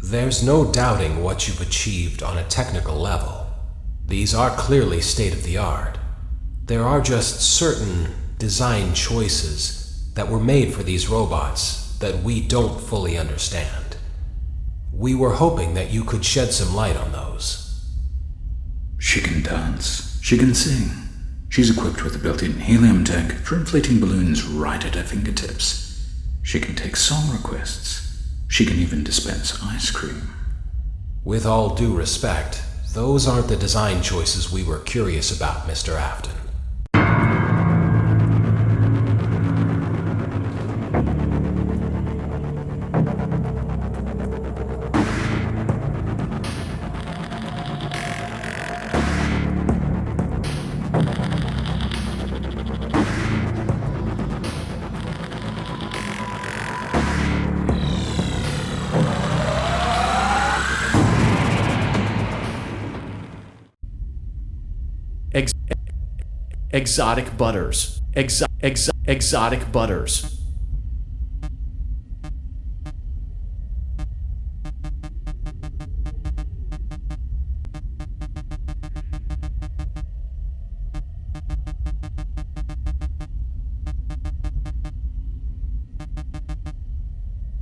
There's no doubting what you've achieved on a technical level. These are clearly state-of-the-art. There are just certain design choices that were made for these robots that we don't fully understand. We were hoping that you could shed some light on those. She can dance. She can sing. She's equipped with a built-in helium tank for inflating balloons right at her fingertips. She can take song requests. She can even dispense ice cream. With all due respect, those aren't the design choices we were curious about, Mr. Afton. Exotic butters. Exotic butters.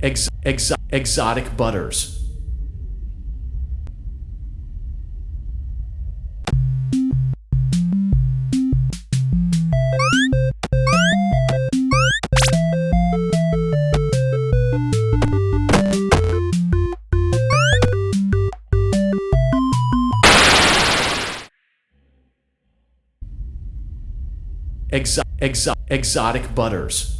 Exotic butters. Exotic butters.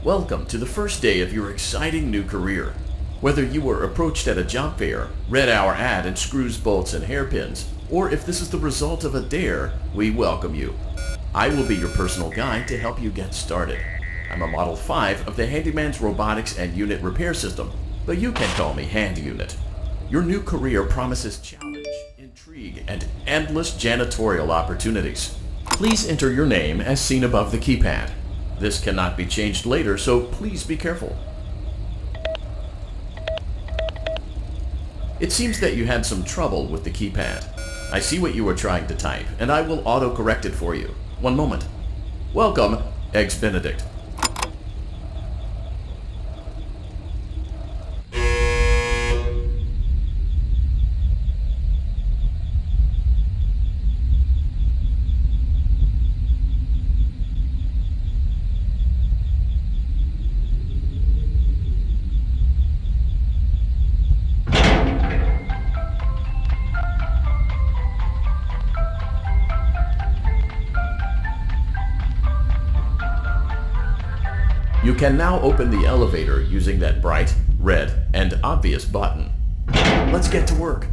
Welcome to the first day of your exciting new career. Whether you were approached at a job fair, read our ad in screws, bolts, and hairpins, or if this is the result of a dare, we welcome you. I will be your personal guide to help you get started. I'm a Model 5 of the Handyman's Robotics and Unit Repair System, but you can call me Hand Unit. Your new career promises challenge, intrigue, and endless janitorial opportunities. Please enter your name as seen above the keypad. This cannot be changed later, so please be careful. It seems that you had some trouble with the keypad. I see what you were trying to type, and I will auto-correct it for you. One moment. Welcome, Eggs Benedict. You can now open the elevator using that bright, red, and obvious button. Let's get to work.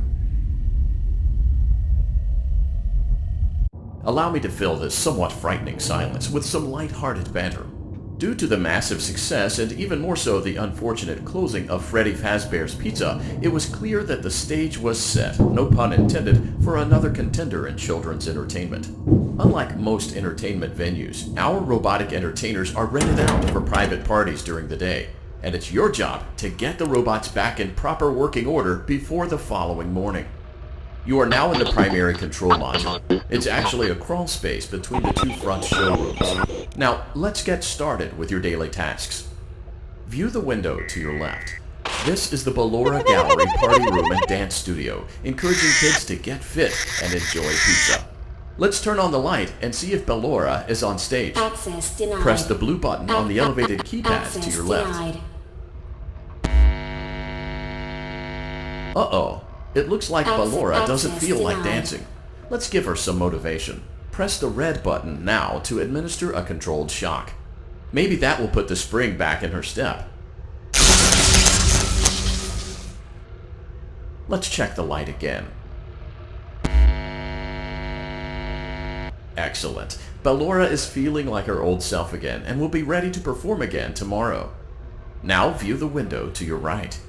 Allow me to fill this somewhat frightening silence with some light-hearted banter. Due to the massive success, and even more so the unfortunate closing of Freddy Fazbear's Pizza, it was clear that the stage was set, no pun intended, for another contender in children's entertainment. Unlike most entertainment venues, our robotic entertainers are rented out for private parties during the day, and it's your job to get the robots back in proper working order before the following morning. You are now in the primary control module. It's actually a crawl space between the two front showrooms. Now, let's get started with your daily tasks. View the window to your left. This is the Ballora Gallery Party Room and Dance Studio, encouraging kids to get fit and enjoy pizza. Let's turn on the light and see if Ballora is on stage. Access denied. Press the blue button on the elevated keypad to your left. Uh-oh. It looks like Ballora doesn't feel like dancing. Let's give her some motivation. Press the red button now to administer a controlled shock. Maybe that will put the spring back in her step. Let's check the light again. Excellent. Bellora is feeling like her old self again and will be ready to perform again tomorrow. Now view the window to your right.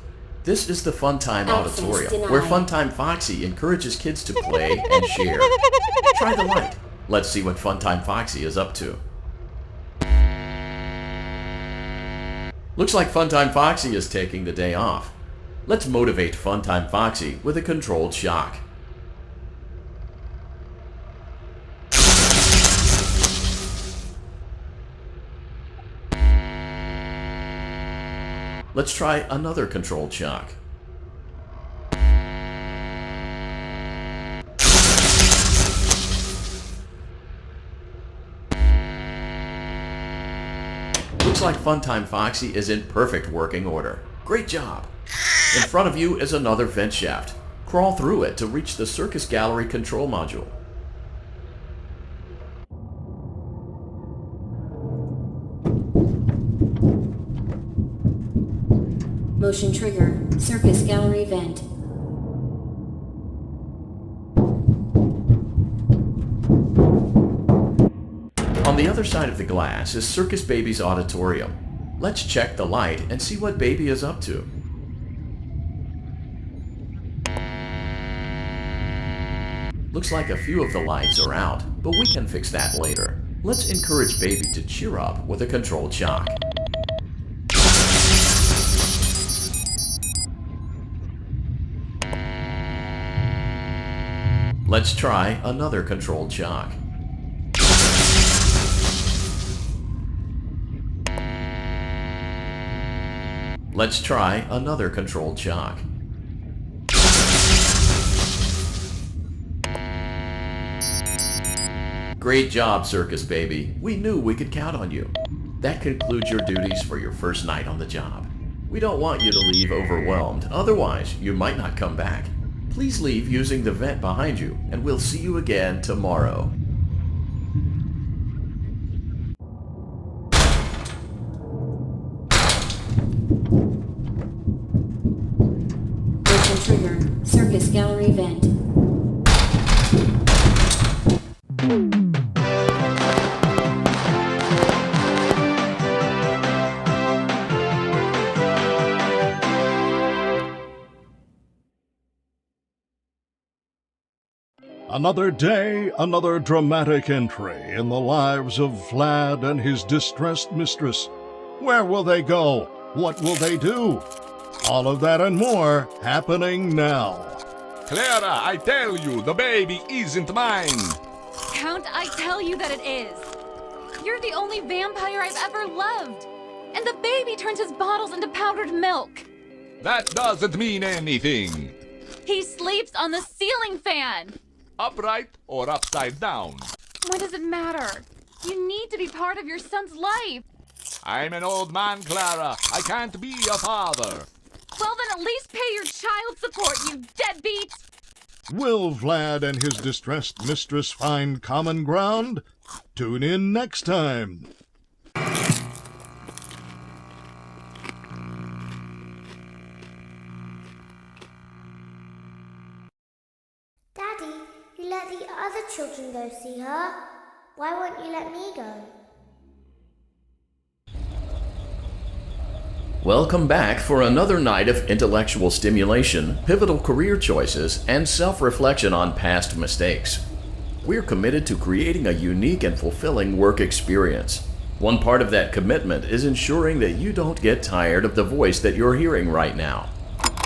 This is the Funtime Auditorium, where Funtime Foxy encourages kids to play and share. Try the light. Let's see what Funtime Foxy is up to. Looks like Funtime Foxy is taking the day off. Let's motivate Funtime Foxy with a controlled shock. Let's try another controlled shock. Looks like Funtime Foxy is in perfect working order. Great job! In front of you is another vent shaft. Crawl through it to reach the Circus Gallery control module. Motion trigger. Circus Gallery vent. On the other side of the glass is Circus Baby's auditorium. Let's check the light and see what Baby is up to. Looks like a few of the lights are out, but we can fix that later. Let's encourage Baby to cheer up with a controlled shock. Let's try another controlled shock. Let's try another controlled shock. Great job, Circus Baby. We knew we could count on you. That concludes your duties for your first night on the job. We don't want you to leave overwhelmed, otherwise you might not come back. Please leave using the vent behind you, and we'll see you again tomorrow. Motion trigger. Circus Gallery vent. Another day, another dramatic entry in the lives of Vlad and his distressed mistress. Where will they go? What will they do? All of that and more happening now. Clara, I tell you, the baby isn't mine. Count, I tell you that it is. You're the only vampire I've ever loved. And the baby turns his bottles into powdered milk. That doesn't mean anything. He sleeps on the ceiling fan. Upright or upside down? What does it matter? You need to be part of your son's life. I'm an old man, Clara. I can't be a father. Well, then at least pay your child support, you deadbeat! Will Vlad and his distressed mistress find common ground? Tune in next time. Daddy, you let the other children go see her. Why won't you let me go? Welcome back for another night of intellectual stimulation, pivotal career choices, and self-reflection on past mistakes. We're committed to creating a unique and fulfilling work experience. One part of that commitment is ensuring that you don't get tired of the voice that you're hearing right now.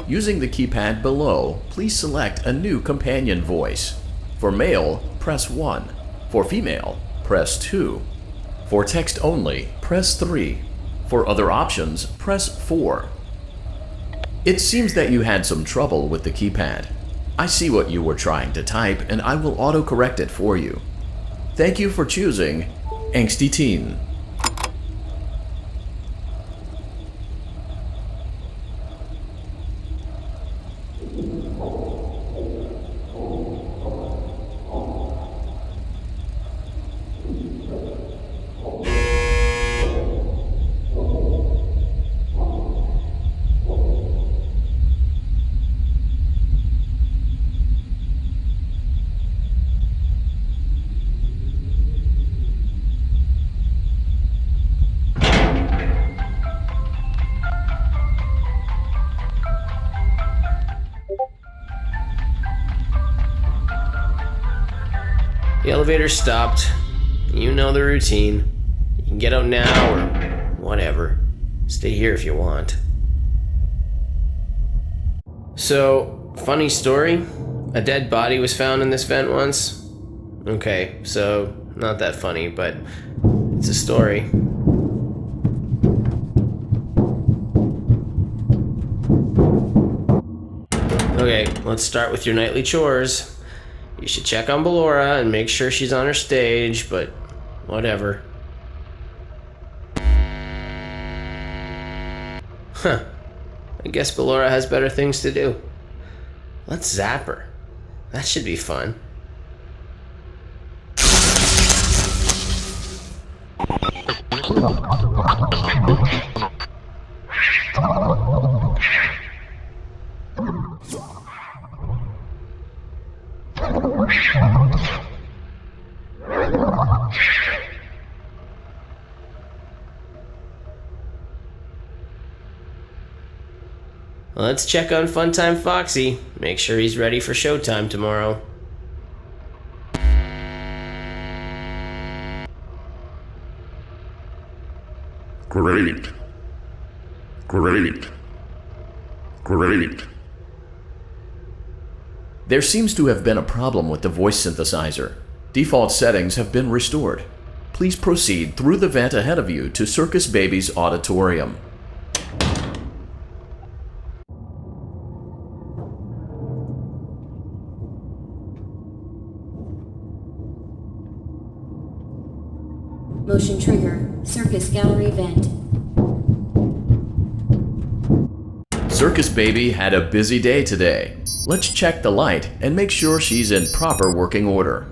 Using the keypad below, please select a new companion voice. For male, press 1. For female, press 2. For text only, press 3. For other options, press 4. It seems that you had some trouble with the keypad. I see what you were trying to type, and I will autocorrect it for you. Thank you for choosing Angsty Teen. The elevator stopped. You know the routine. You can get out now or whatever. Stay here if you want. So, funny story. A dead body was found in this vent once. Okay, so not that funny, but it's a story. Okay, let's start with your nightly chores. You should check on Ballora and make sure she's on her stage, but whatever. Huh. I guess Ballora has better things to do. Let's zap her. That should be fun. Let's check on Funtime Foxy. Make sure he's ready for showtime tomorrow. Great. There seems to have been a problem with the voice synthesizer. Default settings have been restored. Please proceed through the vent ahead of you to Circus Baby's auditorium. Motion trigger. Circus gallery vent. Circus Baby had a busy day today. Let's check the light and make sure she's in proper working order.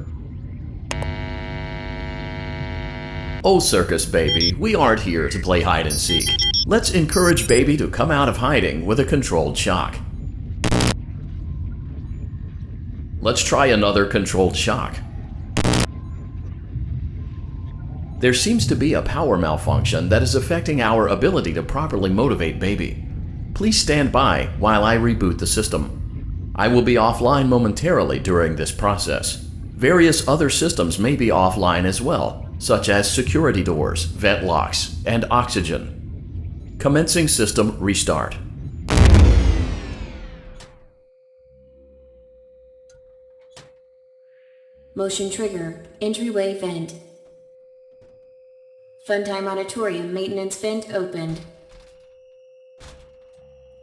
Oh, Circus Baby, we aren't here to play hide and seek. Let's encourage Baby to come out of hiding with a controlled shock. Let's try another controlled shock. There seems to be a power malfunction that is affecting our ability to properly motivate Baby. Please stand by while I reboot the system. I will be offline momentarily during this process. Various other systems may be offline as well, such as security doors, vent locks, and oxygen. Commencing system restart. Motion trigger. Entryway vent. Funtime auditorium maintenance vent opened.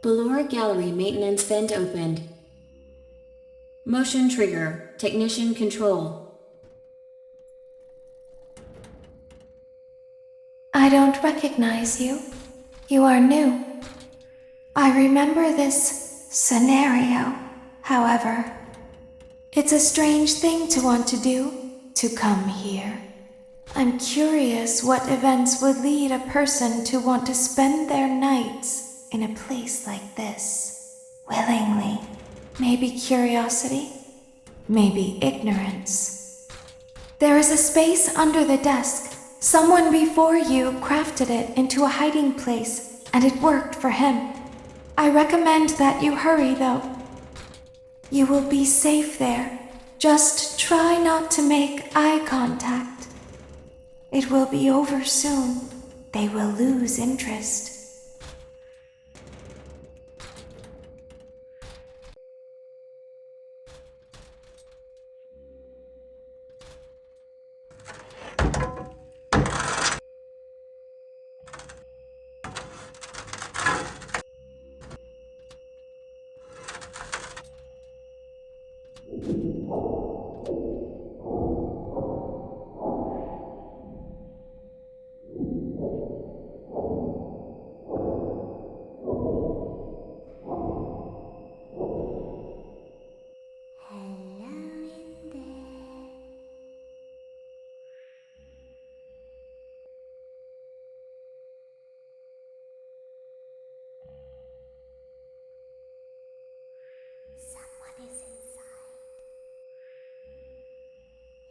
Ballora gallery maintenance vent opened. Motion trigger. Technician control. I don't recognize you. You are new. I remember this scenario, however. It's a strange thing to want to do, to come here. I'm curious what events would lead a person to want to spend their nights in a place like this. Willingly. Maybe curiosity, maybe ignorance. There is a space under the desk. Someone before you crafted it into a hiding place, and it worked for him. I recommend that you hurry, though. You will be safe there. Just try not to make eye contact. It will be over soon. They will lose interest. Someone is inside.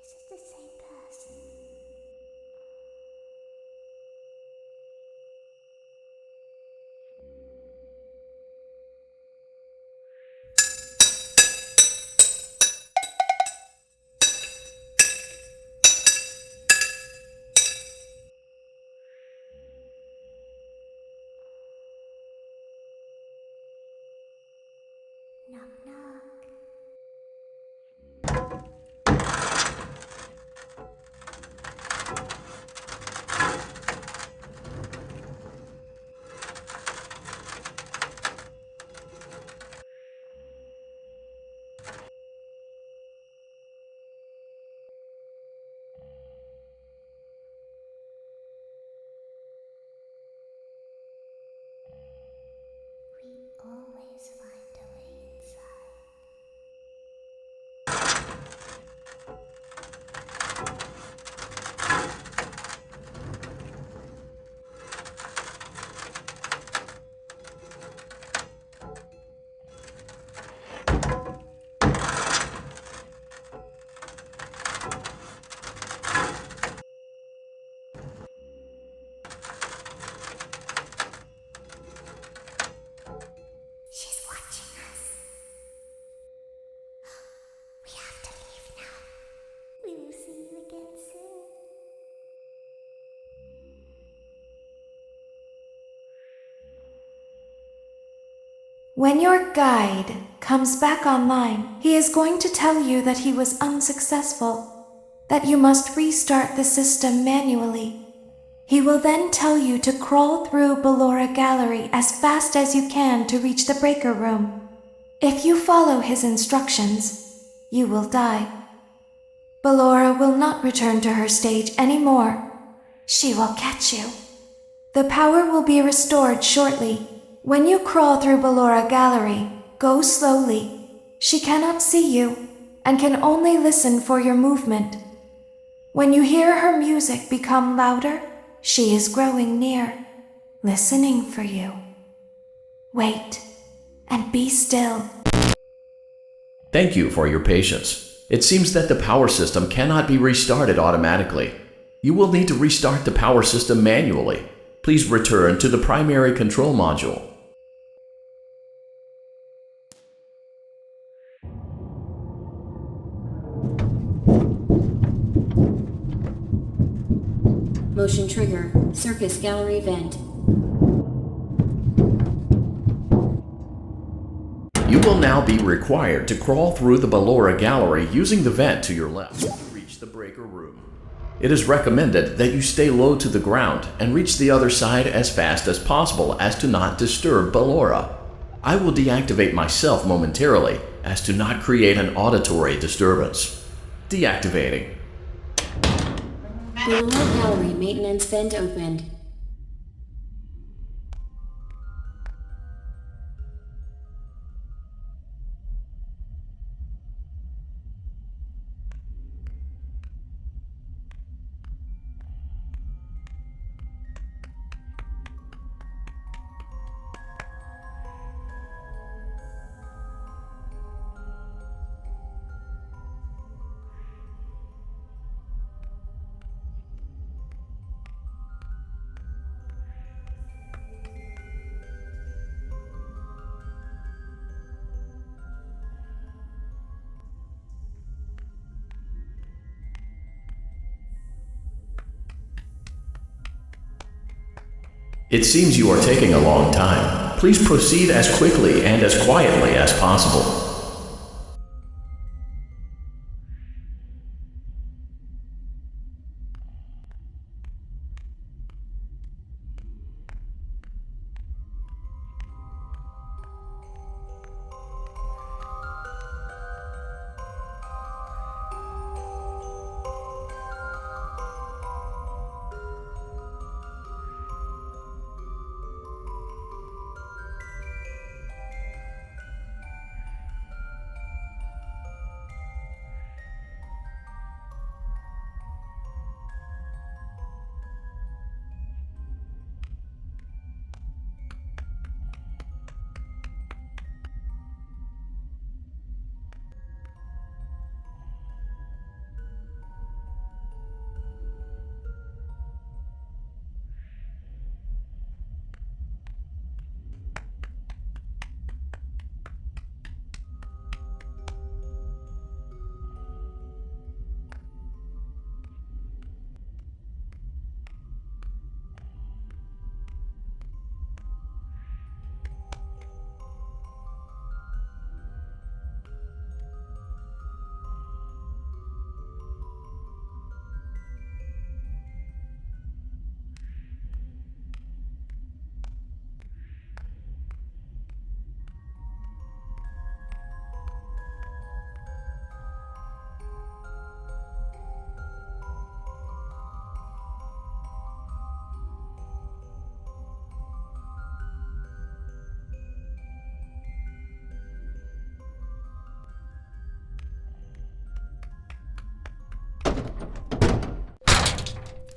Is it Knock, knock. We always find a way inside. She's watching us. We have to leave now. We will see you again soon. When your guide comes back online, he is going to tell you that he was unsuccessful, that you must restart the system manually. He will then tell you to crawl through Ballora Gallery as fast as you can to reach the breaker room. If you follow his instructions, you will die. Ballora will not return to her stage anymore. She will catch you. The power will be restored shortly. When you crawl through Ballora Gallery, go slowly. She cannot see you and can only listen for your movement. When you hear her music become louder, she is growing near, listening for you. Wait and be still. Thank you for your patience. It seems that the power system cannot be restarted automatically. You will need to restart the power system manually. Please return to the primary control module. Motion trigger. Circus gallery vent. You will now be required to crawl through the Ballora Gallery using the vent to your left to reach the breaker room. It is recommended that you stay low to the ground and reach the other side as fast as possible as to not disturb Ballora. I will deactivate myself momentarily as to not create an auditory disturbance. Deactivating. Ballora gallery maintenance vent opened. It seems you are taking a long time. Please proceed as quickly and as quietly as possible.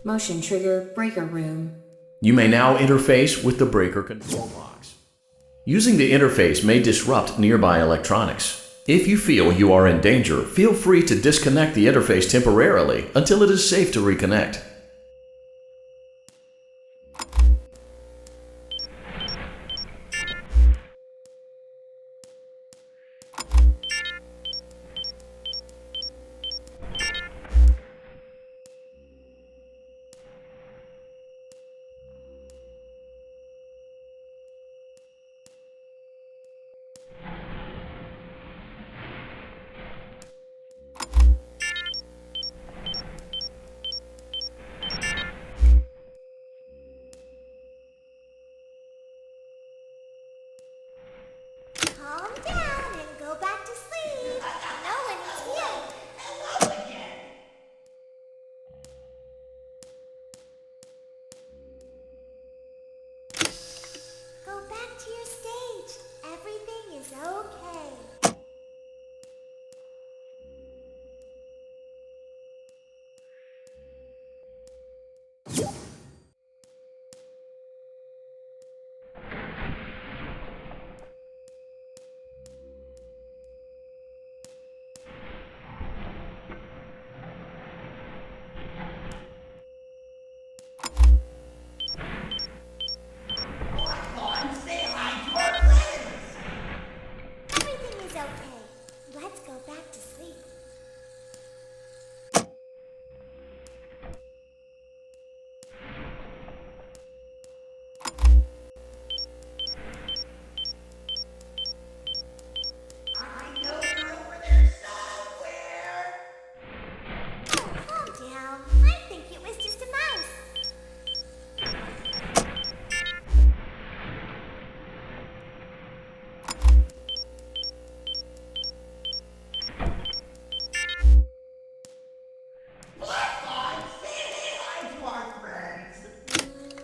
Motion trigger breaker room. You may now interface with the breaker control box. Using the interface may disrupt nearby electronics. If you feel you are in danger, feel free to disconnect the interface temporarily until it is safe to reconnect. Calm down and go back to sleep. No one is here. Go back to your stage. Everything is okay. Everything is okay. Let's go back to sleep. Calm down. I think it was just a mouse.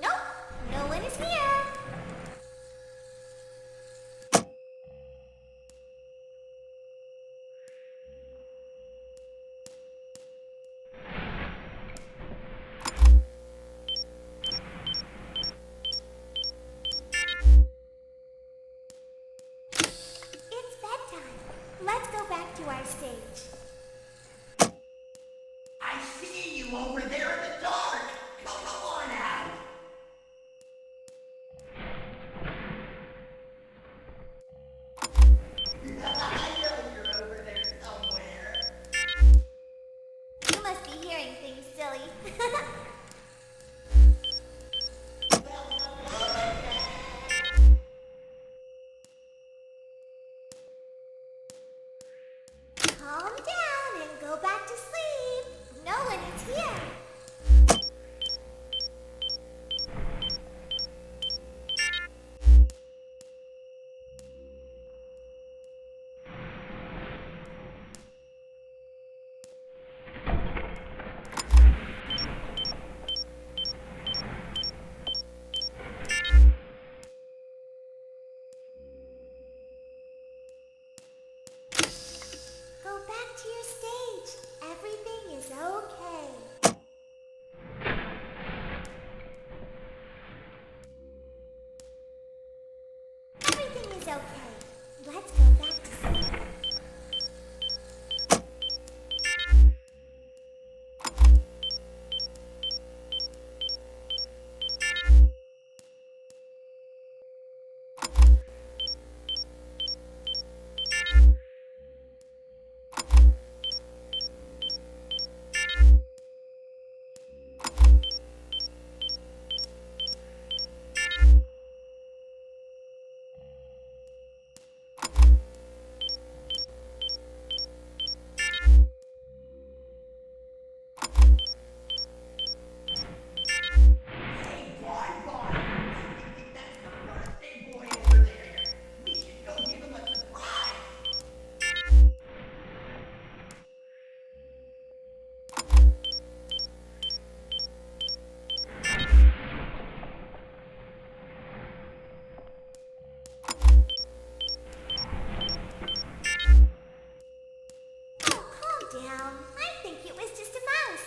Nope, no one is here. It's bedtime. Let's go back to our stage. I see you over there in the dark. Come on out. I know you're over there somewhere. You must be hearing things, silly. Calm down and go back to sleep. No one is here. Go back to your stage. Everything is okay. Everything is okay. Let's go back to sleep. down. I think it was just a mouse.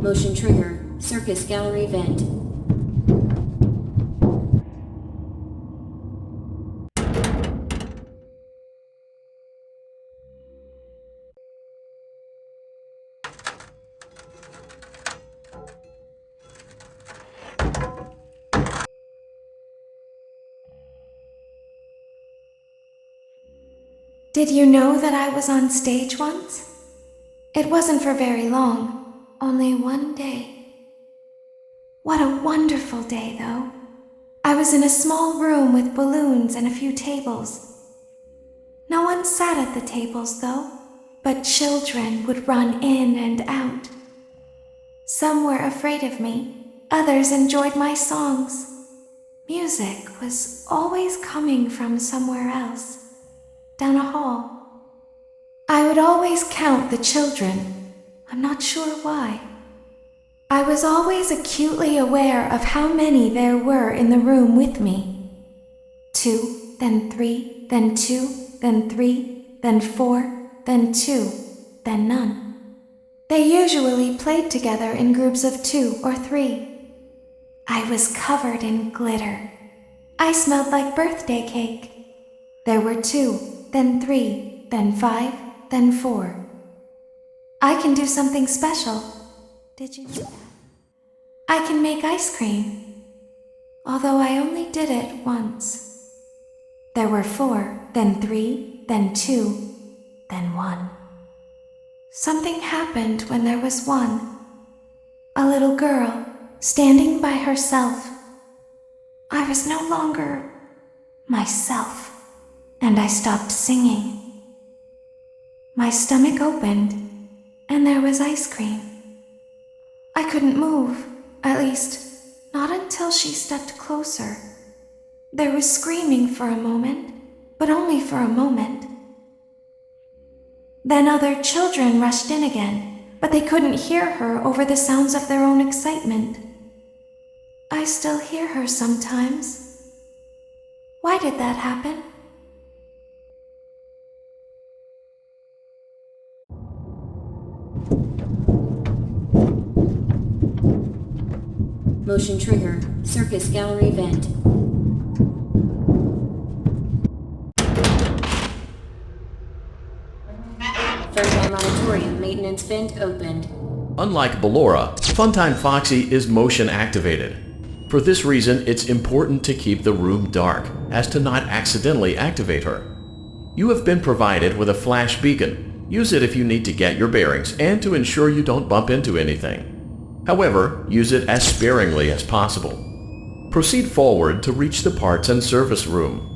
Motion trigger. Circus gallery vent. Did you know that I was on stage once? It wasn't for very long, only one day. What a wonderful day, though. I was in a small room with balloons and a few tables. No one sat at the tables, though, but children would run in and out. Some were afraid of me, others enjoyed my songs. Music was always coming from somewhere else, down a hall. I would always count the children. I'm not sure why. I was always acutely aware of how many there were in the room with me. 2, then 3, then 2, then 3, then 4, then 2, then none. They usually played together in groups of 2 or 3. I was covered in glitter. I smelled like birthday cake. There were 2, then 3, then 5, then 4. I can do something special. Did you know that? I can make ice cream, although I only did it once. There were 4, then 3, then 2, then 1. Something happened when there was 1. A little girl standing by herself. I was no longer myself, and I stopped singing. My stomach opened, and there was ice cream. I couldn't move, at least, not until she stepped closer. There was screaming for a moment, but only for a moment. Then other children rushed in again, but they couldn't hear her over the sounds of their own excitement. I still hear her sometimes. Why did that happen? Motion trigger. Circus gallery vent. Fairground Auditorium maintenance vent opened. Unlike Ballora, Funtime Foxy is motion activated. For this reason, it's important to keep the room dark, as to not accidentally activate her. You have been provided with a flash beacon. Use it if you need to get your bearings and to ensure you don't bump into anything. However, use it as sparingly as possible. Proceed forward to reach the parts and service room.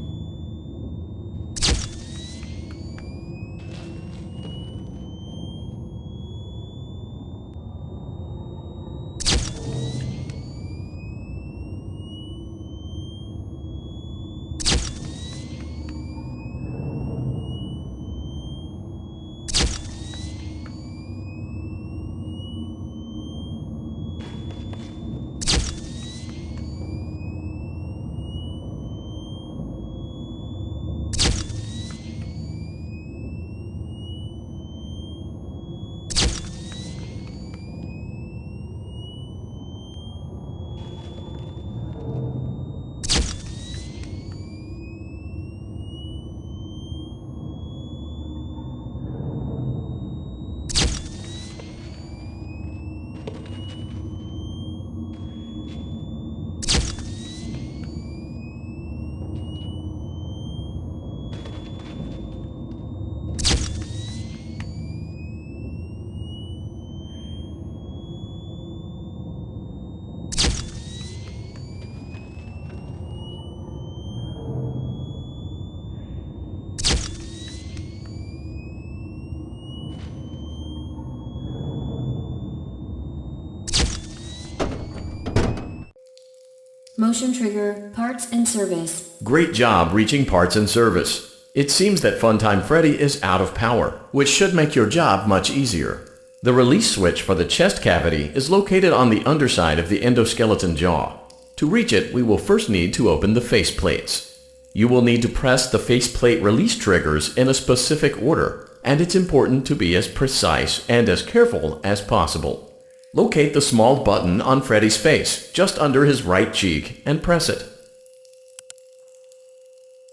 Motion trigger. Parts and service. Great job reaching parts and service. It seems that Funtime Freddy is out of power, which should make your job much easier. The release switch for the chest cavity is located on the underside of the endoskeleton jaw. To reach it, we will first need to open the face plates. You will need to press the faceplate release triggers in a specific order. and it's important to be as precise and as careful as possible. Locate the small button on Freddy's face, just under his right cheek, and press it.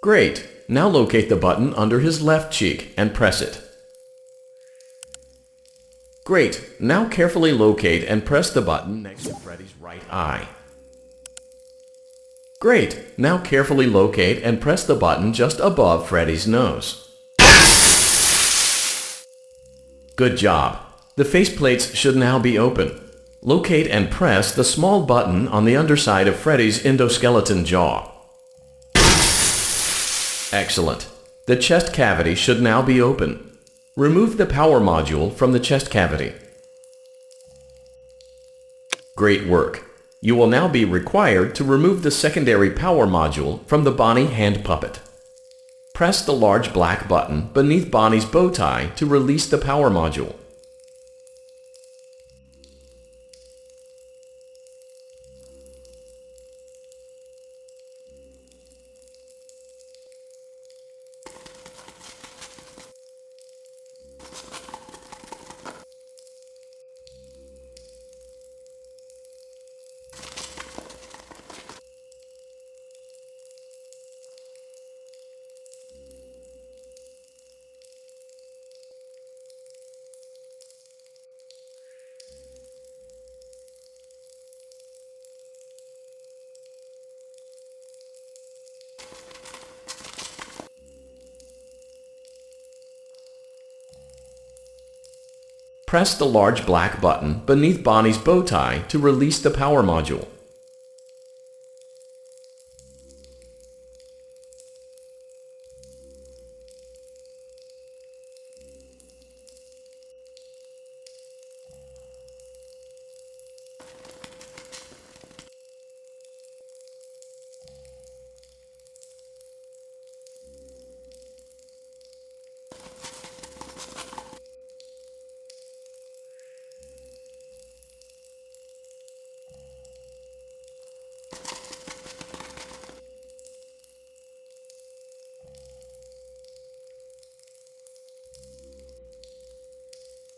Great! Now locate the button under his left cheek and press it. Great! Now carefully locate and press the button next to Freddy's right eye. Great! Now carefully locate and press the button just above Freddy's nose. Good job! The faceplates should now be open. Locate and press the small button on the underside of Freddy's endoskeleton jaw. Excellent! The chest cavity should now be open. Remove the power module from the chest cavity. Great work! You will now be required to remove the secondary power module from the Bonnie hand puppet. Press the large black button beneath Bonnie's bow tie to release the power module. Press the large black button beneath Bonnie's bow tie to release the power module.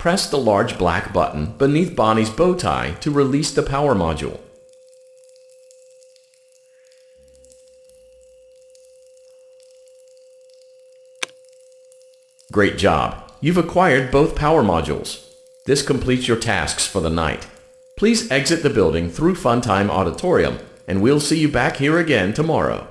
Press the large black button beneath Bonnie's bow tie to release the power module. Great job! You've acquired both power modules. This completes your tasks for the night. Please exit the building through Funtime Auditorium, and we'll see you back here again tomorrow.